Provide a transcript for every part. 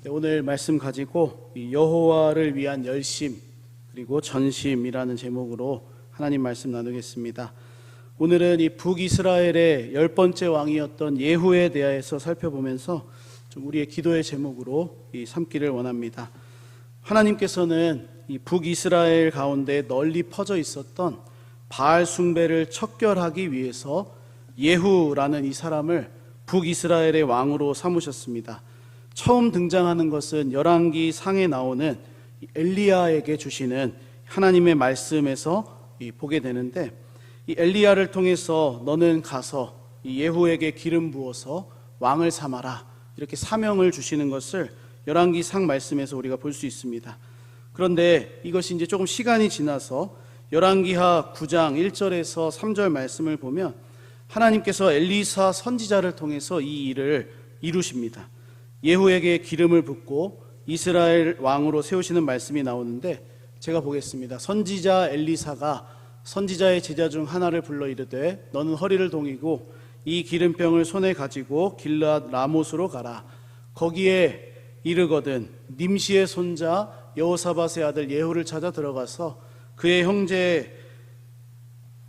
오늘 말씀 가지고 여호와를 위한 열심 그리고 전심이라는 제목으로 하나님 말씀 나누겠습니다. 오늘은 이 북이스라엘의 10번째 왕이었던 예후에 대하여서 살펴보면서 좀 우리의 기도의 제목으로 삼기를 원합니다. 하나님께서는 이 북이스라엘 가운데 널리 퍼져 있었던 바알 숭배를 척결하기 위해서 예후라는 이 사람을 북이스라엘의 왕으로 삼으셨습니다. 처음 등장하는 것은 열왕기 상에 나오는 엘리야에게 주시는 하나님의 말씀에서 보게 되는데, 이 엘리야를 통해서 너는 가서 이 예후에게 기름 부어서 왕을 삼아라, 이렇게 사명을 주시는 것을 열왕기 상 말씀에서 우리가 볼 수 있습니다. 그런데 이것이 이제 조금 시간이 지나서 열왕기하 9장 1절에서 3절 말씀을 보면 하나님께서 엘리사 선지자를 통해서 이 일을 이루십니다. 예후에게 기름을 붓고 이스라엘 왕으로 세우시는 말씀이 나오는데, 제가 보겠습니다. 선지자 엘리사가 선지자의 제자 중 하나를 불러 이르되 너는 허리를 동이고 이 기름병을 손에 가지고 길르앗 라못으로 가라. 거기에 이르거든 님시의 손자 여호사밧의 아들 예후를 찾아 들어가서 그의 형제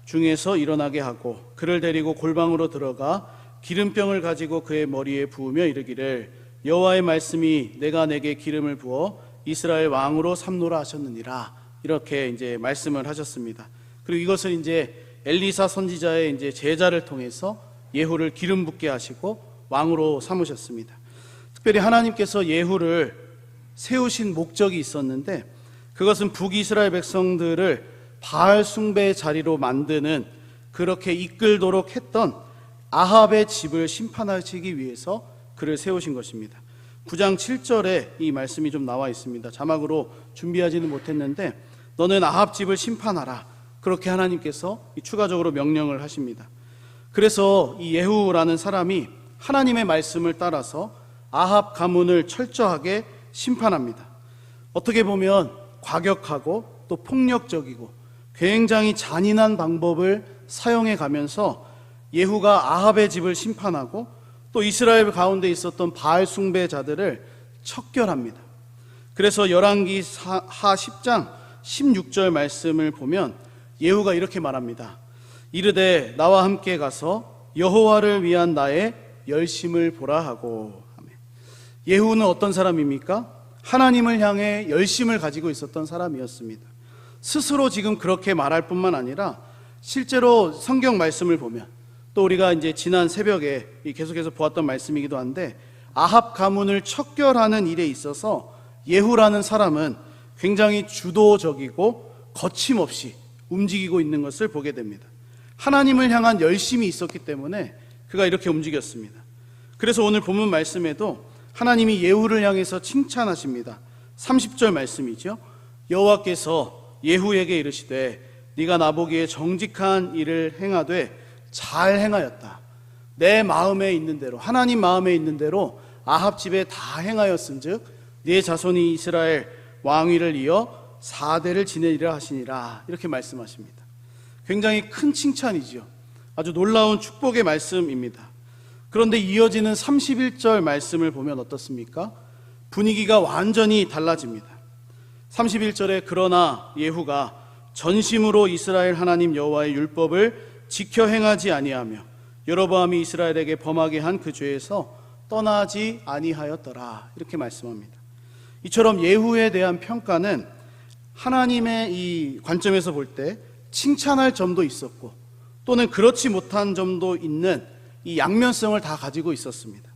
중에서 일어나게 하고 그를 데리고 골방으로 들어가 기름병을 가지고 그의 머리에 부으며 이르기를 여호와의 말씀이 내가 내게 기름을 부어 이스라엘 왕으로 삼노라 하셨느니라, 이렇게 이제 말씀을 하셨습니다. 그리고 이것을 이제 엘리사 선지자의 이제 제자를 통해서 예후를 기름 붓게 하시고 왕으로 삼으셨습니다. 특별히 하나님께서 예후를 세우신 목적이 있었는데, 그것은 북이스라엘 백성들을 바알 숭배의 자리로 만드는, 그렇게 이끌도록 했던 아합의 집을 심판하시기 위해서 그를 세우신 것입니다. 9장 7절에 이 말씀이 좀 나와 있습니다. 자막으로 준비하지는 못했는데 너는 아합 집을 심판하라, 그렇게 하나님께서 추가적으로 명령을 하십니다. 그래서 이 예후라는 사람이 하나님의 말씀을 따라서 아합 가문을 철저하게 심판합니다. 어떻게 보면 과격하고 또 폭력적이고 굉장히 잔인한 방법을 사용해 가면서 예후가 아합의 집을 심판하고 또 이스라엘 가운데 있었던 바알 숭배자들을 척결합니다. 그래서 열왕기 하 10장 16절 말씀을 보면 예후가 이렇게 말합니다. 이르되 나와 함께 가서 여호와를 위한 나의 열심을 보라 하고. 예후는 어떤 사람입니까? 하나님을 향해 열심을 가지고 있었던 사람이었습니다. 스스로 지금 그렇게 말할 뿐만 아니라 실제로 성경 말씀을 보면, 또 우리가 이제 지난 새벽에 계속해서 보았던 말씀이기도 한데, 아합 가문을 척결하는 일에 있어서 예후라는 사람은 굉장히 주도적이고 거침없이 움직이고 있는 것을 보게 됩니다. 하나님을 향한 열심이 있었기 때문에 그가 이렇게 움직였습니다. 그래서 오늘 본문 말씀에도 하나님이 예후를 향해서 칭찬하십니다. 30절 말씀이죠. 여호와께서 예후에게 이르시되 네가 나보기에 정직한 일을 행하되 잘 행하였다. 내 마음에 있는 대로, 하나님 마음에 있는 대로 아합 집에 다 행하였은즉 네 자손이 이스라엘 왕위를 이어 4대를 지내리라 하시니라, 이렇게 말씀하십니다. 굉장히 큰 칭찬이죠. 아주 놀라운 축복의 말씀입니다. 그런데 이어지는 31절 말씀을 보면 어떻습니까? 분위기가 완전히 달라집니다. 31절에 그러나 예후가 전심으로 이스라엘 하나님 여호와의 율법을 지켜 행하지 아니하며 여로보암이 이스라엘에게 범하게 한 그 죄에서 떠나지 아니하였더라, 이렇게 말씀합니다. 이처럼 예후에 대한 평가는 하나님의 이 관점에서 볼 때 칭찬할 점도 있었고 또는 그렇지 못한 점도 있는 이 양면성을 다 가지고 있었습니다.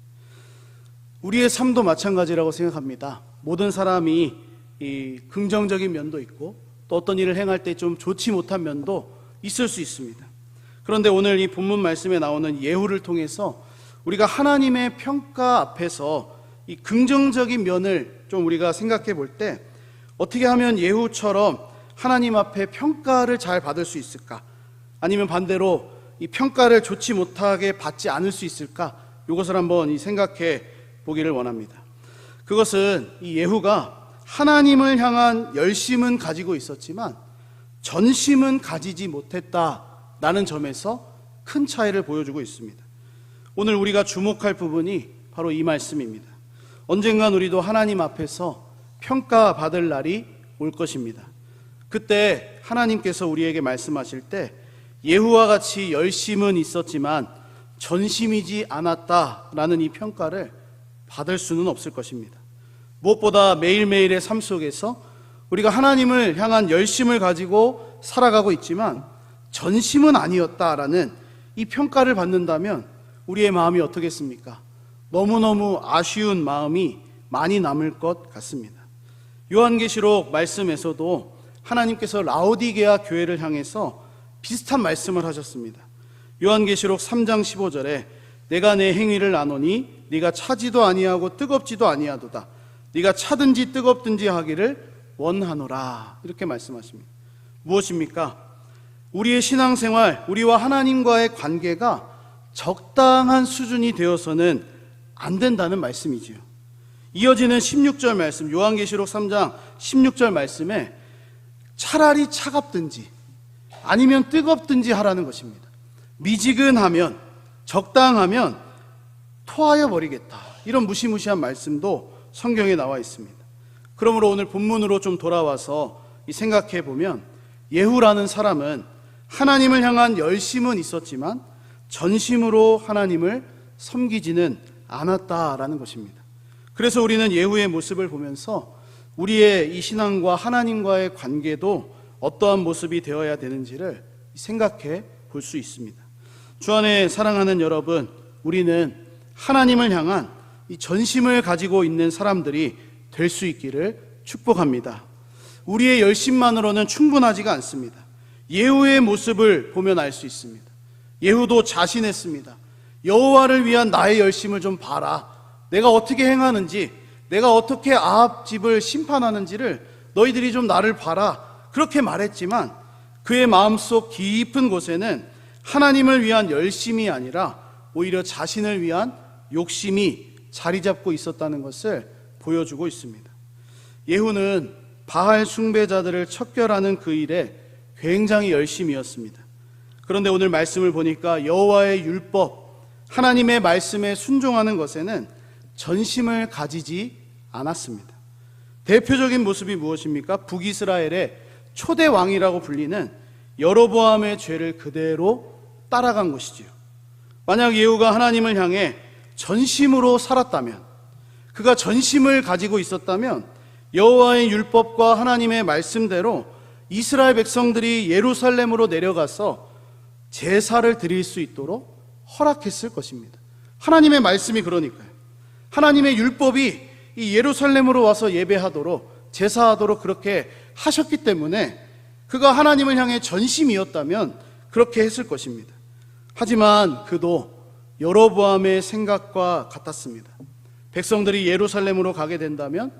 우리의 삶도 마찬가지라고 생각합니다. 모든 사람이 이 긍정적인 면도 있고 또 어떤 일을 행할 때 좀 좋지 못한 면도 있을 수 있습니다. 그런데 오늘 이 본문 말씀에 나오는 예후를 통해서 우리가 하나님의 평가 앞에서 이 긍정적인 면을 좀 우리가 생각해 볼 때 어떻게 하면 예후처럼 하나님 앞에 평가를 잘 받을 수 있을까? 아니면 반대로 이 평가를 좋지 못하게 받지 않을 수 있을까? 이것을 한번 생각해 보기를 원합니다. 그것은 이 예후가 하나님을 향한 열심은 가지고 있었지만 전심은 가지지 못했다라는 점에서 큰 차이를 보여주고 있습니다. 오늘 우리가 주목할 부분이 바로 이 말씀입니다. 언젠간 우리도 하나님 앞에서 평가받을 날이 올 것입니다. 그때 하나님께서 우리에게 말씀하실 때 예후와 같이 열심은 있었지만 전심이지 않았다라는 이 평가를 받을 수는 없을 것입니다. 무엇보다 매일매일의 삶 속에서 우리가 하나님을 향한 열심을 가지고 살아가고 있지만 전심은 아니었다라는 이 평가를 받는다면 우리의 마음이 어떻겠습니까? 너무너무 아쉬운 마음이 많이 남을 것 같습니다. 요한계시록 말씀에서도 하나님께서 라오디게아 교회를 향해서 비슷한 말씀을 하셨습니다. 요한계시록 3장 15절에 내가 내 행위를 아노니 네가 차지도 아니하고 뜨겁지도 아니하도다. 네가 차든지 뜨겁든지 하기를 원하노라. 이렇게 말씀하십니다. 무엇입니까? 우리의 신앙생활, 우리와 하나님과의 관계가 적당한 수준이 되어서는 안 된다는 말씀이지요. 이어지는 16절 말씀, 요한계시록 3장 16절 말씀에 차라리 차갑든지 아니면 뜨겁든지 하라는 것입니다. 미지근하면, 적당하면 토하여 버리겠다. 이런 무시무시한 말씀도 성경에 나와 있습니다. 그러므로 오늘 본문으로 좀 돌아와서 생각해 보면 예후라는 사람은 하나님을 향한 열심은 있었지만 전심으로 하나님을 섬기지는 않았다라는 것입니다. 그래서 우리는 예후의 모습을 보면서 우리의 이 신앙과 하나님과의 관계도 어떠한 모습이 되어야 되는지를 생각해 볼 수 있습니다. 주 안에 사랑하는 여러분, 우리는 하나님을 향한 이 전심을 가지고 있는 사람들이 될 수 있기를 축복합니다. 우리의 열심만으로는 충분하지가 않습니다. 예후의 모습을 보면 알 수 있습니다. 예후도 자신했습니다. 여호와를 위한 나의 열심을 좀 봐라. 내가 어떻게 행하는지, 내가 어떻게 아합 집을 심판하는지를 너희들이 좀 나를 봐라. 그렇게 말했지만 그의 마음속 깊은 곳에는 하나님을 위한 열심이 아니라 오히려 자신을 위한 욕심이 자리 잡고 있었다는 것을 보여주고 있습니다. 예후는 바알 숭배자들을 척결하는 그 일에 굉장히 열심이었습니다. 그런데 오늘 말씀을 보니까 여호와의 율법, 하나님의 말씀에 순종하는 것에는 전심을 가지지 않았습니다. 대표적인 모습이 무엇입니까? 북이스라엘의 초대 왕이라고 불리는 여로보암의 죄를 그대로 따라간 것이지요. 만약 예후가 하나님을 향해 전심으로 살았다면, 그가 전심을 가지고 있었다면 여호와의 율법과 하나님의 말씀대로 이스라엘 백성들이 예루살렘으로 내려가서 제사를 드릴 수 있도록 허락했을 것입니다. 하나님의 말씀이 그러니까요. 하나님의 율법이 이 예루살렘으로 와서 예배하도록, 제사하도록 그렇게 하셨기 때문에 그가 하나님을 향해 전심이었다면 그렇게 했을 것입니다. 하지만 그도 여로보암의 생각과 같았습니다. 백성들이 예루살렘으로 가게 된다면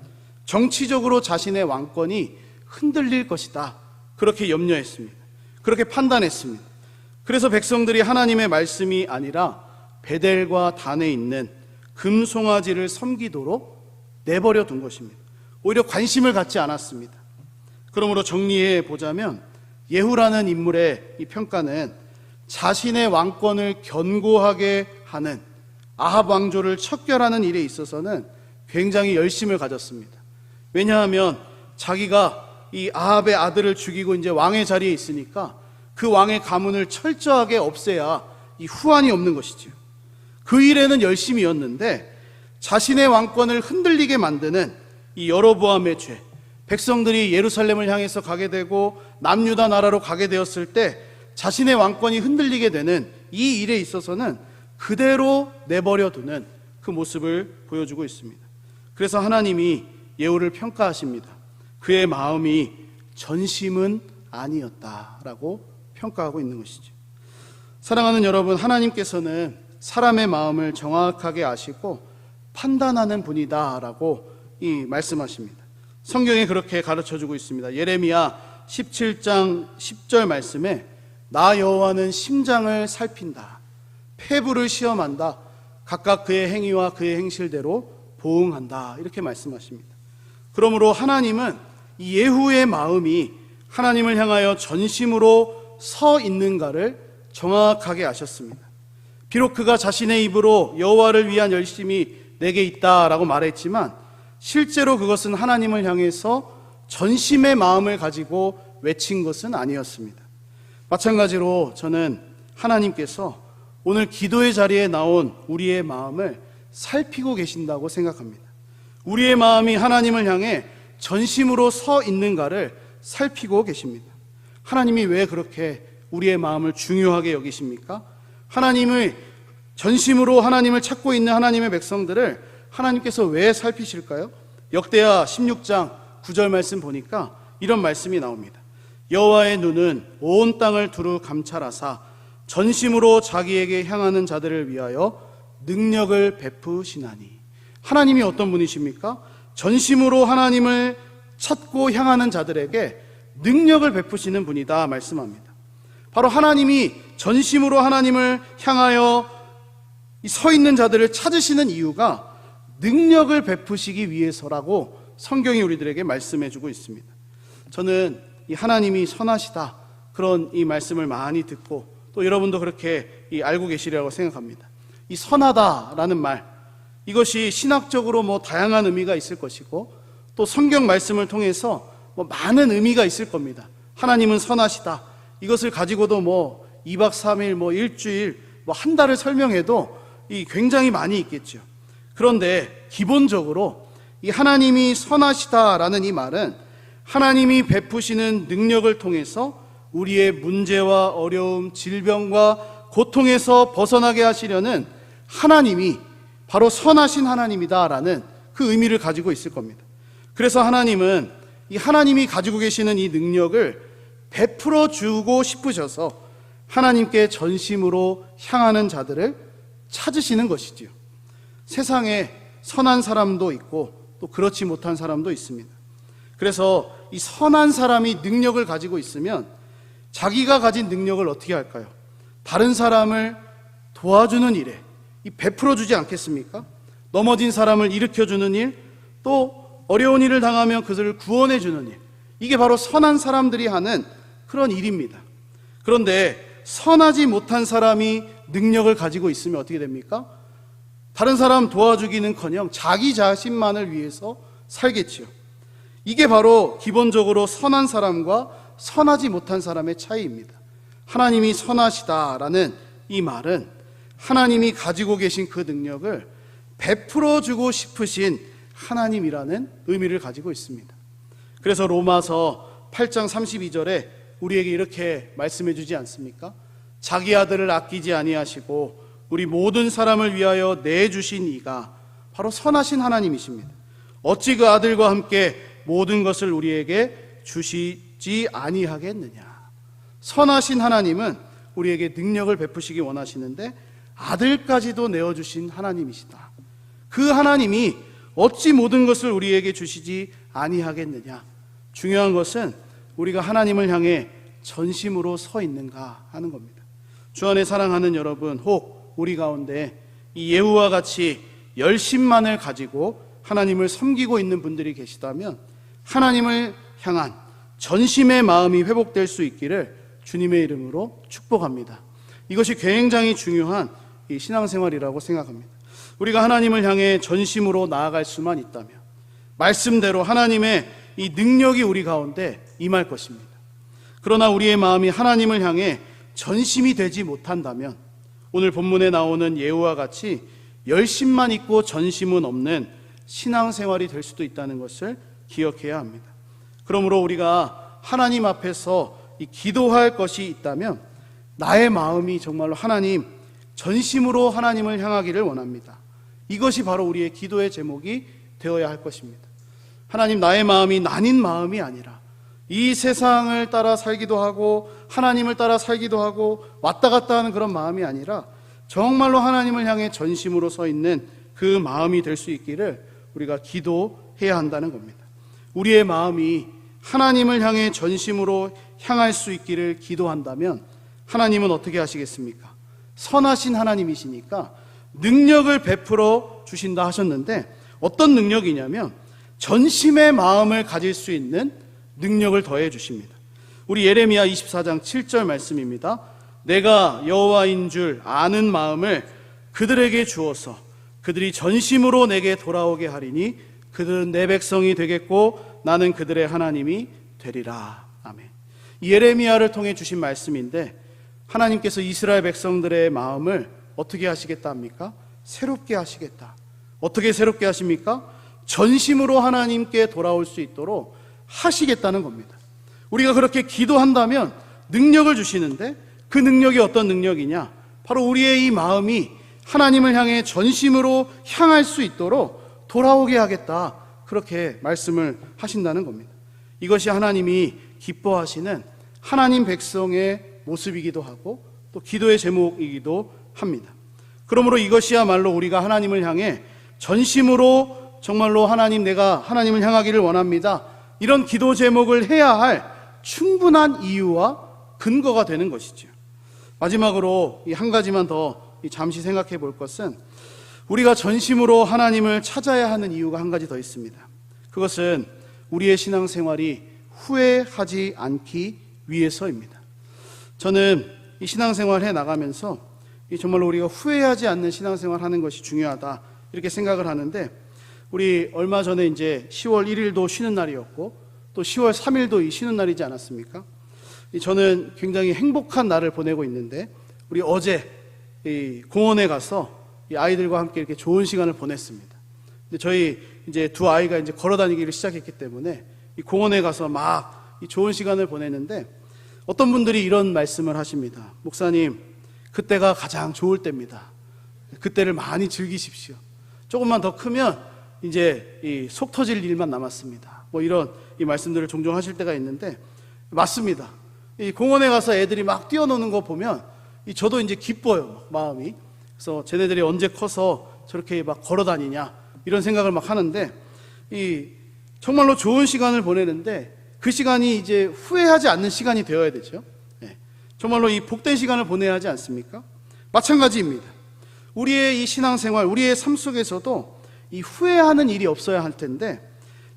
정치적으로 자신의 왕권이 흔들릴 것이다. 그렇게 염려했습니다. 그렇게 판단했습니다. 그래서 백성들이 하나님의 말씀이 아니라 베델과 단에 있는 금송아지를 섬기도록 내버려 둔 것입니다. 오히려 관심을 갖지 않았습니다. 그러므로 정리해 보자면 예후라는 인물의 이 평가는 자신의 왕권을 견고하게 하는 아합 왕조를 척결하는 일에 있어서는 굉장히 열심을 가졌습니다. 왜냐하면 자기가 이 아합의 아들을 죽이고 이제 왕의 자리에 있으니까 그 왕의 가문을 철저하게 없애야 이 후환이 없는 것이지요. 그 일에는 열심이었는데 자신의 왕권을 흔들리게 만드는 이 여로보암의 죄, 백성들이 예루살렘을 향해서 가게 되고 남유다 나라로 가게 되었을 때 자신의 왕권이 흔들리게 되는 이 일에 있어서는 그대로 내버려 두는 그 모습을 보여주고 있습니다. 그래서 하나님이 예후를 평가하십니다. 그의 마음이 전심은 아니었다라고 평가하고 있는 것이죠. 사랑하는 여러분, 하나님께서는 사람의 마음을 정확하게 아시고 판단하는 분이다라고 말씀하십니다. 성경에 그렇게 가르쳐주고 있습니다. 예레미야 17장 10절 말씀에 나 여호와는 심장을 살핀다. 폐부를 시험한다. 각각 그의 행위와 그의 행실대로 보응한다. 이렇게 말씀하십니다. 그러므로 하나님은 이 예후의 마음이 하나님을 향하여 전심으로 서 있는가를 정확하게 아셨습니다. 비록 그가 자신의 입으로 여호와를 위한 열심이 내게 있다라고 말했지만 실제로 그것은 하나님을 향해서 전심의 마음을 가지고 외친 것은 아니었습니다. 마찬가지로 저는 하나님께서 오늘 기도의 자리에 나온 우리의 마음을 살피고 계신다고 생각합니다. 우리의 마음이 하나님을 향해 전심으로 서 있는가를 살피고 계십니다. 하나님이 왜 그렇게 우리의 마음을 중요하게 여기십니까? 하나님을 전심으로 하나님을 찾고 있는 하나님의 백성들을 하나님께서 왜 살피실까요? 역대하 16장 9절 말씀 보니까 이런 말씀이 나옵니다. 여호와의 눈은 온 땅을 두루 감찰하사 전심으로 자기에게 향하는 자들을 위하여 능력을 베푸시나니. 하나님이 어떤 분이십니까? 전심으로 하나님을 찾고 향하는 자들에게 능력을 베푸시는 분이다 말씀합니다. 바로 하나님이 전심으로 하나님을 향하여 서 있는 자들을 찾으시는 이유가 능력을 베푸시기 위해서라고 성경이 우리들에게 말씀해주고 있습니다. 저는 이 하나님이 선하시다 그런 이 말씀을 많이 듣고 또 여러분도 그렇게 알고 계시리라고 생각합니다. 이 선하다라는 말, 이것이 신학적으로 다양한 의미가 있을 것이고 또 성경 말씀을 통해서 많은 의미가 있을 겁니다. 하나님은 선하시다, 이것을 가지고도 2박 3일, 일주일, 한 달을 설명해도 굉장히 많이 있겠죠. 그런데 기본적으로 이 하나님이 선하시다라는 이 말은 하나님이 베푸시는 능력을 통해서 우리의 문제와 어려움, 질병과 고통에서 벗어나게 하시려는 하나님이 바로 선하신 하나님이다라는 그 의미를 가지고 있을 겁니다. 그래서 하나님은 이 하나님이 가지고 계시는 이 능력을 베풀어 주고 싶으셔서 하나님께 전심으로 향하는 자들을 찾으시는 것이지요. 세상에 선한 사람도 있고 또 그렇지 못한 사람도 있습니다. 그래서 이 선한 사람이 능력을 가지고 있으면 자기가 가진 능력을 어떻게 할까요? 다른 사람을 도와주는 일에 베풀어 주지 않겠습니까? 넘어진 사람을 일으켜주는 일, 또 어려운 일을 당하면 그들을 구원해 주는 일, 이게 바로 선한 사람들이 하는 그런 일입니다. 그런데 선하지 못한 사람이 능력을 가지고 있으면 어떻게 됩니까? 다른 사람 도와주기는커녕 자기 자신만을 위해서 살겠지요. 이게 바로 기본적으로 선한 사람과 선하지 못한 사람의 차이입니다. 하나님이 선하시다라는 이 말은 하나님이 가지고 계신 그 능력을 베풀어 주고 싶으신 하나님이라는 의미를 가지고 있습니다. 그래서 로마서 8장 32절에 우리에게 이렇게 말씀해 주지 않습니까? 자기 아들을 아끼지 아니하시고 우리 모든 사람을 위하여 내주신 이가 바로 선하신 하나님이십니다. 어찌 그 아들과 함께 모든 것을 우리에게 주시지 아니하겠느냐. 선하신 하나님은 우리에게 능력을 베푸시기 원하시는데 아들까지도 내어주신 하나님이시다. 그 하나님이 어찌 모든 것을 우리에게 주시지 아니하겠느냐. 중요한 것은 우리가 하나님을 향해 전심으로 서 있는가 하는 겁니다. 주 안에 사랑하는 여러분, 혹 우리 가운데 이 예후와 같이 열심만을 가지고 하나님을 섬기고 있는 분들이 계시다면 하나님을 향한 전심의 마음이 회복될 수 있기를 주님의 이름으로 축복합니다. 이것이 굉장히 중요한 이 신앙생활이라고 생각합니다. 우리가 하나님을 향해 전심으로 나아갈 수만 있다면 말씀대로 하나님의 이 능력이 우리 가운데 임할 것입니다. 그러나 우리의 마음이 하나님을 향해 전심이 되지 못한다면 오늘 본문에 나오는 예후와 같이 열심만 있고 전심은 없는 신앙생활이 될 수도 있다는 것을 기억해야 합니다. 그러므로 우리가 하나님 앞에서 이 기도할 것이 있다면 나의 마음이 정말로 하나님, 전심으로 하나님을 향하기를 원합니다. 이것이 바로 우리의 기도의 제목이 되어야 할 것입니다. 하나님, 나의 마음이 나뉜 마음이 아니라 이 세상을 따라 살기도 하고 하나님을 따라 살기도 하고 왔다 갔다 하는 그런 마음이 아니라 정말로 하나님을 향해 전심으로 서 있는 그 마음이 될 수 있기를 우리가 기도해야 한다는 겁니다. 우리의 마음이 하나님을 향해 전심으로 향할 수 있기를 기도한다면 하나님은 어떻게 하시겠습니까? 선하신 하나님이시니까 능력을 베풀어 주신다 하셨는데 어떤 능력이냐면 전심의 마음을 가질 수 있는 능력을 더해 주십니다. 우리 예레미야 24장 7절 말씀입니다. 내가 여호와인 줄 아는 마음을 그들에게 주어서 그들이 전심으로 내게 돌아오게 하리니 그들은 내 백성이 되겠고 나는 그들의 하나님이 되리라. 아멘. 이 예레미야를 통해 주신 말씀인데, 하나님께서 이스라엘 백성들의 마음을 어떻게 하시겠다 합니까? 새롭게 하시겠다. 어떻게 새롭게 하십니까? 전심으로 하나님께 돌아올 수 있도록 하시겠다는 겁니다. 우리가 그렇게 기도한다면 능력을 주시는데, 그 능력이 어떤 능력이냐? 바로 우리의 이 마음이 하나님을 향해 전심으로 향할 수 있도록 돌아오게 하겠다, 그렇게 말씀을 하신다는 겁니다. 이것이 하나님이 기뻐하시는 하나님 백성의 모습이기도 하고 또 기도의 제목이기도 합니다. 그러므로 이것이야말로 우리가 하나님을 향해 전심으로 정말로 하나님, 내가 하나님을 향하기를 원합니다, 이런 기도 제목을 해야 할 충분한 이유와 근거가 되는 것이죠. 마지막으로 이 한 가지만 더 잠시 생각해 볼 것은, 우리가 전심으로 하나님을 찾아야 하는 이유가 한 가지 더 있습니다. 그것은 우리의 신앙생활이 후회하지 않기 위해서입니다. 저는 이 신앙생활 해 나가면서 정말로 우리가 후회하지 않는 신앙생활 하는 것이 중요하다, 이렇게 생각을 하는데, 우리 얼마 전에 이제 10월 1일도 쉬는 날이었고 또 10월 3일도 이 쉬는 날이지 않았습니까? 저는 굉장히 행복한 날을 보내고 있는데, 우리 어제 이 공원에 가서 이 아이들과 함께 이렇게 좋은 시간을 보냈습니다. 근데 저희 이제 두 아이가 이제 걸어 다니기를 시작했기 때문에 이 공원에 가서 막 이 좋은 시간을 보냈는데, 어떤 분들이 이런 말씀을 하십니다. 목사님, 그때가 가장 좋을 때입니다. 그때를 많이 즐기십시오. 조금만 더 크면 이제 이 속 터질 일만 남았습니다. 뭐 이런 이 말씀들을 종종 하실 때가 있는데, 맞습니다. 이 공원에 가서 애들이 막 뛰어노는 거 보면 저도 이제 기뻐요, 마음이. 그래서 쟤네들이 언제 커서 저렇게 막 걸어 다니냐, 이런 생각을 막 하는데, 이 정말로 좋은 시간을 보내는데 그 시간이 이제 후회하지 않는 시간이 되어야 되죠. 정말로 이 복된 시간을 보내야 하지 않습니까? 마찬가지입니다. 우리의 이 신앙생활, 우리의 삶 속에서도 이 후회하는 일이 없어야 할 텐데,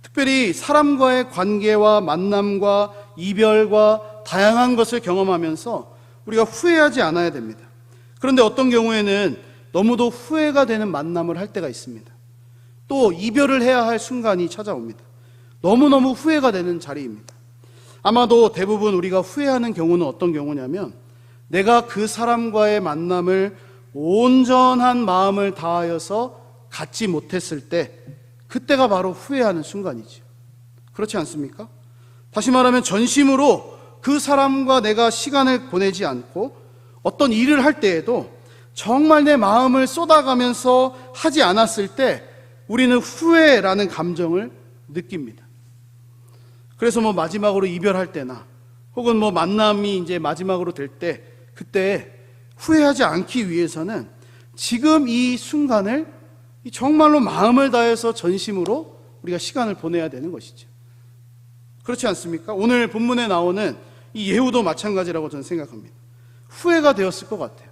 특별히 사람과의 관계와 만남과 이별과 다양한 것을 경험하면서 우리가 후회하지 않아야 됩니다. 그런데 어떤 경우에는 너무도 후회가 되는 만남을 할 때가 있습니다. 또 이별을 해야 할 순간이 찾아옵니다. 너무너무 후회가 되는 자리입니다. 아마도 대부분 우리가 후회하는 경우는 어떤 경우냐면, 내가 그 사람과의 만남을 온전한 마음을 다하여서 갖지 못했을 때, 그때가 바로 후회하는 순간이죠. 그렇지 않습니까? 다시 말하면 전심으로 그 사람과 내가 시간을 보내지 않고 어떤 일을 할 때에도 정말 내 마음을 쏟아가면서 하지 않았을 때 우리는 후회라는 감정을 느낍니다. 그래서 뭐 마지막으로 이별할 때나 혹은 뭐 만남이 이제 마지막으로 될 때, 그때 후회하지 않기 위해서는 지금 이 순간을 정말로 마음을 다해서 전심으로 우리가 시간을 보내야 되는 것이죠. 그렇지 않습니까? 오늘 본문에 나오는 이 예후도 마찬가지라고 저는 생각합니다. 후회가 되었을 것 같아요.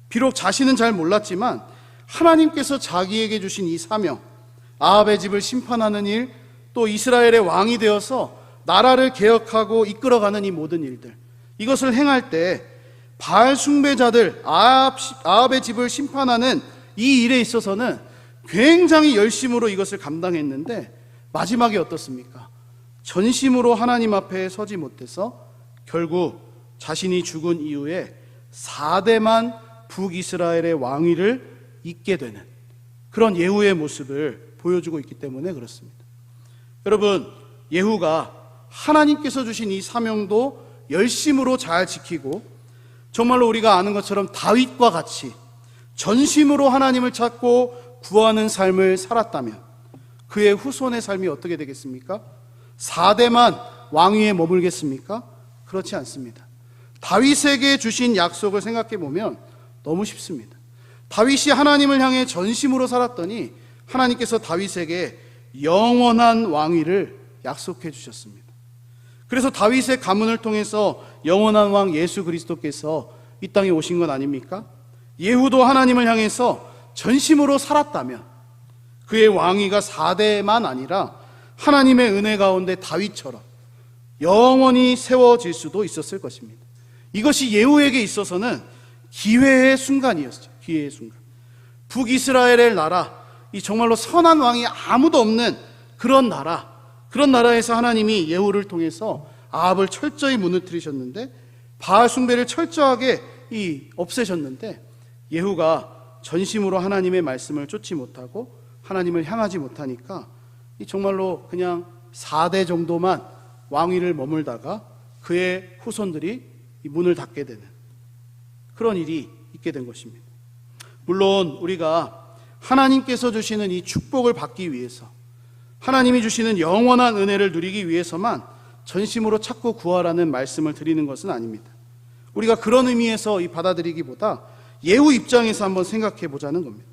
비록 자신은 잘 몰랐지만 하나님께서 자기에게 주신 이 사명, 아합의 집을 심판하는 일, 또 이스라엘의 왕이 되어서 나라를 개혁하고 이끌어가는 이 모든 일들, 이것을 행할 때 바알 숭배자들, 아합의 집을 심판하는 이 일에 있어서는 굉장히 열심으로 이것을 감당했는데, 마지막에 어떻습니까? 전심으로 하나님 앞에 서지 못해서 결국 자신이 죽은 이후에 4대만 북이스라엘의 왕위를 잇게 되는 그런 예후의 모습을 보여주고 있기 때문에 그렇습니다. 여러분, 예후가 하나님께서 주신 이 사명도 열심으로 잘 지키고, 정말로 우리가 아는 것처럼 다윗과 같이 전심으로 하나님을 찾고 구하는 삶을 살았다면 그의 후손의 삶이 어떻게 되겠습니까? 4대만 왕위에 머물겠습니까? 그렇지 않습니다. 다윗에게 주신 약속을 생각해 보면 너무 쉽습니다. 다윗이 하나님을 향해 전심으로 살았더니 하나님께서 다윗에게 영원한 왕위를 약속해 주셨습니다. 그래서 다윗의 가문을 통해서 영원한 왕 예수 그리스도께서 이 땅에 오신 건 아닙니까? 예후도 하나님을 향해서 전심으로 살았다면 그의 왕위가 4대만 아니라 하나님의 은혜 가운데 다윗처럼 영원히 세워질 수도 있었을 것입니다. 이것이 예후에게 있어서는 기회의 순간이었죠. 기회의 순간. 북이스라엘의 나라, 이 정말로 선한 왕이 아무도 없는 그런 나라에서 하나님이 예후를 통해서 아합을 철저히 무너뜨리셨는데, 바알 숭배를 철저하게 없애셨는데, 예후가 전심으로 하나님의 말씀을 쫓지 못하고 하나님을 향하지 못하니까 정말로 그냥 4대 정도만 왕위를 머물다가 그의 후손들이 문을 닫게 되는 그런 일이 있게 된 것입니다. 물론 우리가 하나님께서 주시는 이 축복을 받기 위해서, 하나님이 주시는 영원한 은혜를 누리기 위해서만 전심으로 찾고 구하라는 말씀을 드리는 것은 아닙니다. 우리가 그런 의미에서 받아들이기보다 예후 입장에서 한번 생각해 보자는 겁니다.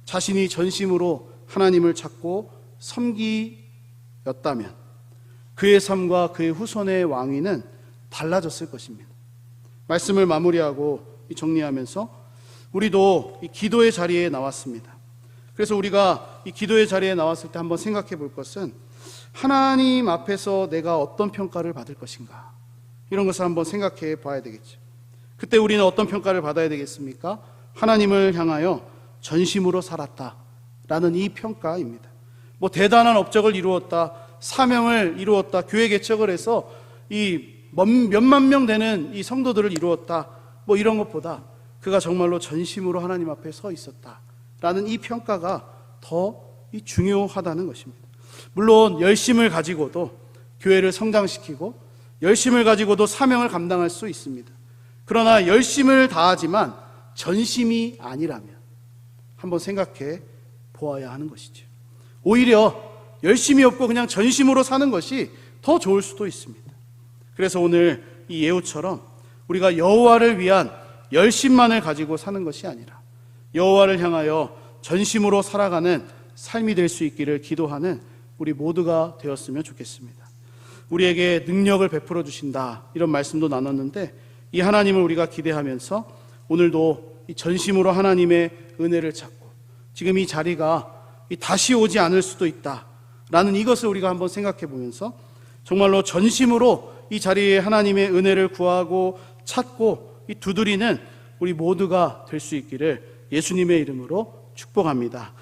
자신이 전심으로 하나님을 찾고 섬기였다면 그의 삶과 그의 후손의 왕위는 달라졌을 것입니다. 말씀을 마무리하고 정리하면서 우리도 이 기도의 자리에 나왔습니다. 그래서 우리가 이 기도의 자리에 나왔을 때 한번 생각해 볼 것은, 하나님 앞에서 내가 어떤 평가를 받을 것인가, 이런 것을 한번 생각해 봐야 되겠죠. 그때 우리는 어떤 평가를 받아야 되겠습니까? 하나님을 향하여 전심으로 살았다라는 이 평가입니다. 뭐 대단한 업적을 이루었다, 사명을 이루었다, 교회 개척을 해서 이 몇만 명 되는 이 성도들을 이루었다, 뭐 이런 것보다 그가 정말로 전심으로 하나님 앞에 서 있었다라는 이 평가가 더 중요하다는 것입니다. 물론 열심을 가지고도 교회를 성장시키고 열심을 가지고도 사명을 감당할 수 있습니다. 그러나 열심을 다하지만 전심이 아니라면 한번 생각해 보아야 하는 것이죠. 오히려 열심이 없고 그냥 전심으로 사는 것이 더 좋을 수도 있습니다. 그래서 오늘 이 예후처럼 우리가 여호와를 위한 열심만을 가지고 사는 것이 아니라 여호와를 향하여 전심으로 살아가는 삶이 될 수 있기를 기도하는 우리 모두가 되었으면 좋겠습니다. 우리에게 능력을 베풀어 주신다, 이런 말씀도 나눴는데, 이 하나님을 우리가 기대하면서 오늘도 이 전심으로 하나님의 은혜를 찾고, 지금 이 자리가 다시 오지 않을 수도 있다라는 이것을 우리가 한번 생각해 보면서 정말로 전심으로 이 자리에 하나님의 은혜를 구하고 찾고 두드리는 우리 모두가 될 수 있기를 예수님의 이름으로 축복합니다.